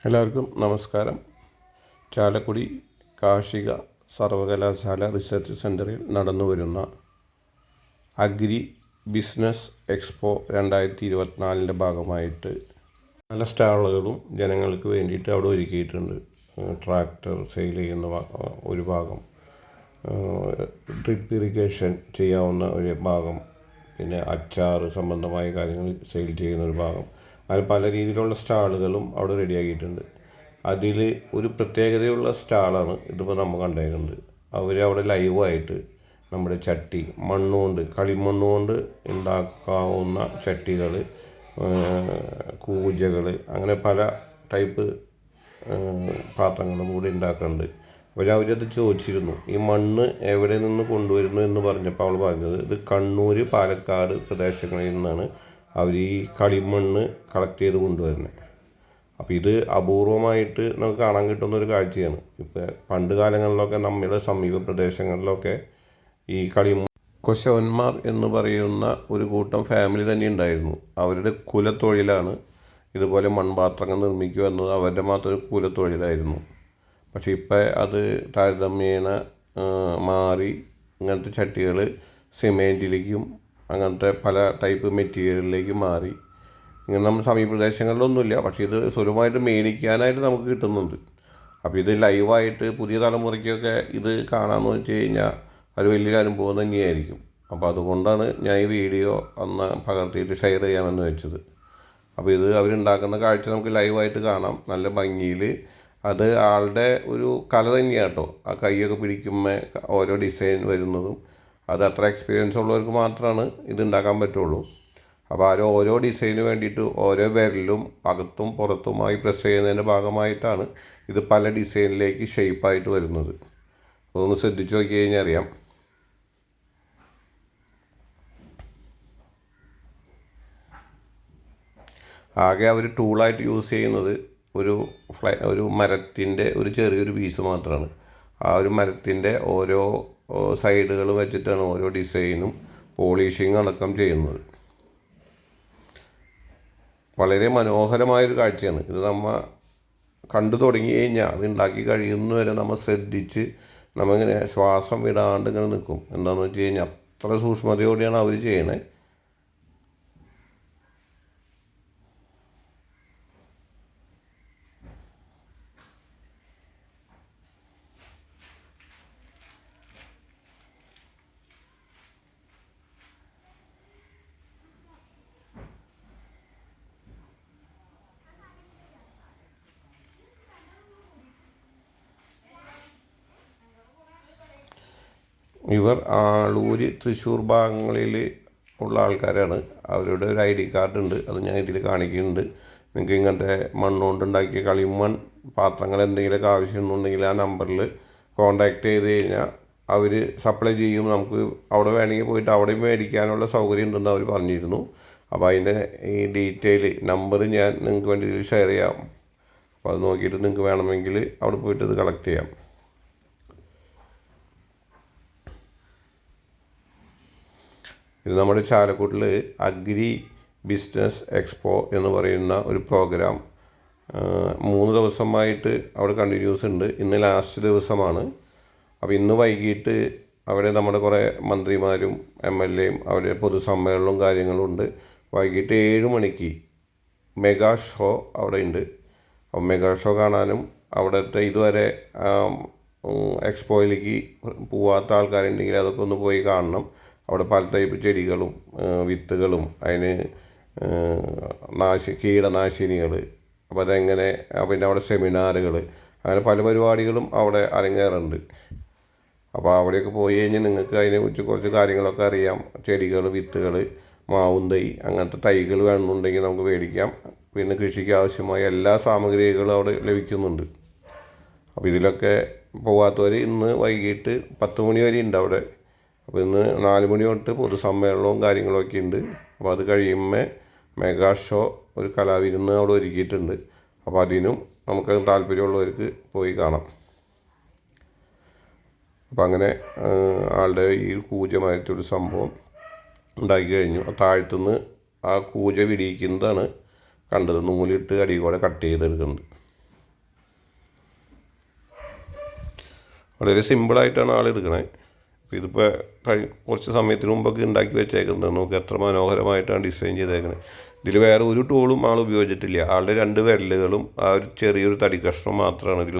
എല്ലാവർക്കും നമസ്കാരം. ചാലക്കുടി കാർഷിക സർവകലാശാല റിസർച്ച് സെൻ്ററിൽ നടന്നു വരുന്ന അഗ്രി ബിസിനസ് എക്സ്പോ 2024 ഭാഗമായിട്ട് പല സ്റ്റാളുകളും ജനങ്ങൾക്ക് വേണ്ടിയിട്ട് അവിടെ ഒരുക്കിയിട്ടുണ്ട്. ട്രാക്ടർ സെയിൽ ചെയ്യുന്ന ഒരു ഭാഗം, ഡ്രിപ്പ് ഇറിഗേഷൻ ചെയ്യാവുന്ന ഒരു ഭാഗം, പിന്നെ അച്ചാർ സംബന്ധമായ കാര്യങ്ങൾ സെയിൽ ചെയ്യുന്ന ഒരു ഭാഗം, അങ്ങനെ പല രീതിയിലുള്ള സ്റ്റാളുകളും അവിടെ റെഡിയാക്കിയിട്ടുണ്ട്. അതിൽ ഒരു പ്രത്യേകതയുള്ള സ്റ്റാളാണ് ഇതിപ്പോൾ നമ്മൾ കണ്ടേക്കുന്നത്. അവർ അവിടെ ലൈവായിട്ട് നമ്മുടെ ചട്ടി മണ്ണുകൊണ്ട്, കളിമണ്ണുകൊണ്ട് ഉണ്ടാക്കാവുന്ന ചട്ടികൾ, കൂജകൾ, അങ്ങനെ പല ടൈപ്പ് പാത്രങ്ങളും കൂടി ഉണ്ടാക്കുന്നുണ്ട്. അവരത് ചോദിച്ചിരുന്നു, ഈ മണ്ണ് എവിടെ നിന്ന് കൊണ്ടുവരുന്നു എന്ന് പറഞ്ഞപ്പോൾ അവൾ പറഞ്ഞത് ഇത് കണ്ണൂർ, പാലക്കാട് പ്രദേശങ്ങളിൽ നിന്നാണ് അവർ ഈ കളിമണ്ണ് കളക്ട് ചെയ്ത് കൊണ്ടുവരുന്നത്. അപ്പോൾ ഇത് അപൂർവമായിട്ട് നമുക്ക് കാണാൻ കിട്ടുന്ന ഒരു കാഴ്ചയാണ്. ഇപ്പോൾ പണ്ട് കാലങ്ങളിലൊക്കെ നമ്മുടെ സമീപ പ്രദേശങ്ങളിലൊക്കെ ഈ കൊശവന്മാർ എന്ന് പറയുന്ന ഒരു കൂട്ടം ഫാമിലി തന്നെ ഉണ്ടായിരുന്നു. അവരുടെ കുലത്തൊഴിലാണ് ഇതുപോലെ മൺപാത്രങ്ങൾ നിർമ്മിക്കുക എന്നത്. അവരുടെ മാത്രം ഒരു കുലത്തൊഴിലായിരുന്നു. പക്ഷേ ഇപ്പം അത് താരതമ്യേന മാറി ഇങ്ങനത്തെ ചട്ടികൾ സിമെൻറ്റിലേക്കും അങ്ങനത്തെ പല ടൈപ്പ് മെറ്റീരിയലിലേക്ക് മാറി. ഇങ്ങനെ നമ്മുടെ സമീപ പ്രദേശങ്ങളിലൊന്നുമില്ല, പക്ഷേ ഇത് സുലഭമായിട്ട് മേടിക്കാനായിട്ട് നമുക്ക് കിട്ടുന്നുണ്ട്. അപ്പോൾ ഇത് ലൈവായിട്ട് പുതിയ തലമുറയ്ക്കൊക്കെ ഇത് കാണാമെന്ന് വെച്ച് കഴിഞ്ഞാൽ അത് വലിയൊരു അനുഭവം തന്നെയായിരിക്കും. അപ്പോൾ അതുകൊണ്ടാണ് ഞാൻ ഈ വീഡിയോ അന്ന് പകർത്തിയിട്ട് ഷെയർ ചെയ്യാമെന്ന് വെച്ചത്. അപ്പോൾ ഇത് അവരുണ്ടാക്കുന്ന കാഴ്ച നമുക്ക് ലൈവായിട്ട് കാണാം, നല്ല ഭംഗിയിൽ. അത് ആളുടെ ഒരു കല തന്നെയാണ് കേട്ടോ. ആ കൈയൊക്കെ പിടിക്കുമ്പോൾ ഓരോ ഡിസൈൻ വരുന്നതും, അത് അത്ര എക്സ്പീരിയൻസ് ഉള്ളവർക്ക് മാത്രമാണ് ഇത് ഉണ്ടാക്കാൻ പറ്റുള്ളൂ. അപ്പോൾ ഓരോ ഡിസൈന് വേണ്ടിയിട്ട് ഓരോ വിരലും അകത്തും പുറത്തുമായി പ്രസ് ചെയ്യുന്നതിൻ്റെ ഭാഗമായിട്ടാണ് ഇത് പല ഡിസൈനിലേക്ക് ഷേപ്പായിട്ട് വരുന്നത്. അതൊന്ന് ശ്രദ്ധിച്ച് നോക്കി കഴിഞ്ഞാൽ അറിയാം. ആകെ അവർ ടൂളായിട്ട് യൂസ് ചെയ്യുന്നത് ഒരു മരത്തിൻ്റെ ഒരു ചെറിയൊരു പീസ് മാത്രമാണ്. ആ ഒരു മരത്തിൻ്റെ ഓരോ സൈഡുകൾ വെച്ചിട്ടാണ് ഓരോ ഡിസൈനും പോളിഷിങ് അടക്കം ചെയ്യുന്നത്. വളരെ മനോഹരമായൊരു കാഴ്ചയാണ് ഇത്. നമ്മൾ കണ്ടു തുടങ്ങി കഴിഞ്ഞാൽ അത് ഉണ്ടാക്കി കഴിയുന്നവരെ നമ്മൾ ശ്രദ്ധിച്ച് നമ്മളിങ്ങനെ ശ്വാസം വിടാണ്ട് ഇങ്ങനെ നിൽക്കും. എന്താണെന്ന് വെച്ച് കഴിഞ്ഞാൽ അത്ര സൂക്ഷ്മതയോടെയാണ് അവർ ചെയ്യണേ. ഇവർ ആളൂർ, തൃശ്ശൂർ ഭാഗങ്ങളിൽ ഉള്ള ആൾക്കാരാണ്. അവരുടെ ഒരു ID കാർഡ് ഉണ്ട്, അത് ഞാൻ ഇതിൽ കാണിക്കുന്നുണ്ട്. നിങ്ങൾക്ക് ഇങ്ങനത്തെ മണ്ണുകൊണ്ടുണ്ടാക്കിയ കളിമൺ പാത്രങ്ങൾ എന്തെങ്കിലുമൊക്കെ ആവശ്യമുണ്ടെങ്കിൽ ആ നമ്പറിൽ കോൺടാക്റ്റ് ചെയ്ത് കഴിഞ്ഞാൽ അവർ സപ്ലൈ ചെയ്യും. നമുക്ക് അവിടെ വേണമെങ്കിൽ പോയിട്ട് അവിടെയും മേടിക്കാനുള്ള സൗകര്യം ഉണ്ടെന്ന് അവർ പറഞ്ഞിരുന്നു. അപ്പോൾ അതിൻ്റെ ഈ ഡീറ്റെയിൽ നമ്പർ ഞാൻ നിങ്ങൾക്ക് വേണ്ടി ഇതിൽ ഷെയർ ചെയ്യാം. അപ്പോൾ അത് നോക്കിയിട്ട് നിങ്ങൾക്ക് വേണമെങ്കിൽ അവിടെ പോയിട്ട് ഇത് കളക്ട് ചെയ്യാം. ഇത് നമ്മുടെ ചാലക്കുടിൽ അഗ്രി ബിസിനസ് എക്സ്പോ എന്ന് പറയുന്ന ഒരു പ്രോഗ്രാം 3 ദിവസമായിട്ട് അവിടെ കണ്ടിന്യൂസ് ഉണ്ട്. ഇന്ന് ലാസ്റ്റ് ദിവസമാണ്. അപ്പോൾ ഇന്ന് വൈകിട്ട് അവിടെ നമ്മുടെ കുറേ മന്ത്രിമാരും MLAയും അവിടെ പൊതുസമ്മേളനവും കാര്യങ്ങളും ഉണ്ട്. വൈകിട്ട് 7 മണിക്ക് മെഗാ ഷോ അവിടെ ഉണ്ട്. അപ്പോൾ മെഗാ ഷോ കാണാനും അവിടുത്തെ ഇതുവരെ എക്സ്പോയിലേക്ക് പോവാത്ത ആൾക്കാരുണ്ടെങ്കിൽ അതൊക്കെ ഒന്ന് പോയി കാണണം. അവിടെ പല ടൈപ്പ് ചെടികളും വിത്തുകളും അതിന് കീടനാശിനികൾ, അപ്പോൾ അതെങ്ങനെ, പിന്നെ അവിടെ സെമിനാറുകൾ, അങ്ങനെ പല പരിപാടികളും അവിടെ അരങ്ങേറുന്നുണ്ട്. അപ്പോൾ അവിടെയൊക്കെ പോയി കഴിഞ്ഞാൽ നിങ്ങൾക്ക് അതിനെക്കുറിച്ച് കുറച്ച് കാര്യങ്ങളൊക്കെ അറിയാം. ചെടികൾ, വിത്തുകൾ, മാവും തൈ, അങ്ങനത്തെ തൈകൾ വേണമെന്നുണ്ടെങ്കിൽ നമുക്ക് മേടിക്കാം. പിന്നെ കൃഷിക്ക് ആവശ്യമായ എല്ലാ സാമഗ്രികളും അവിടെ ലഭിക്കുന്നുണ്ട്. അപ്പോൾ ഇതിലൊക്കെ പോകാത്തവർ ഇന്ന് വൈകിട്ട് 10 മണി വരെ ഉണ്ട് അവിടെ. അപ്പോൾ ഇന്ന് 4 മണി തൊട്ട് പൊതുസമ്മേളനവും കാര്യങ്ങളൊക്കെ ഉണ്ട്. അപ്പോൾ അത് കഴിയുമ്പോൾ മെഗാ ഷോ, ഒരു കലാവിരുന്ന് അവിടെ ഒരുക്കിയിട്ടുണ്ട്. അപ്പോൾ അതിനും നമുക്ക് താല്പര്യമുള്ളവർക്ക് പോയി കാണാം. അപ്പോൾ അങ്ങനെ ആളുടെ ഈ കൂജമായിട്ടൊരു സംഭവം ഉണ്ടാക്കി കഴിഞ്ഞു. താഴത്തുനിന്ന് ആ കൂജ വിടിയിക്കുന്നതാണ് കണ്ടത്. നൂലിട്ട് അടി കൂടെ കട്ട് ചെയ്തെടുക്കുന്നത്. വളരെ സിമ്പിളായിട്ടാണ് ആൾ എടുക്കണേ. അപ്പോൾ ഇതിപ്പോൾ കുറച്ച് സമയത്തിന് മുമ്പൊക്കെ ഉണ്ടാക്കി വെച്ചേക്കുന്നത് നമുക്ക് എത്ര മനോഹരമായിട്ടാണ് ഡിസൈൻ ചെയ്തേക്കുന്നത്. ഇതിൽ വേറെ ഒരു ടൂളും ആൾ ഉപയോഗിച്ചിട്ടില്ല. ആളുടെ 2 വിരലുകളും ആ ഒരു ചെറിയൊരു തടി കഷ്ണം മാത്രമാണ് ഇതിൽ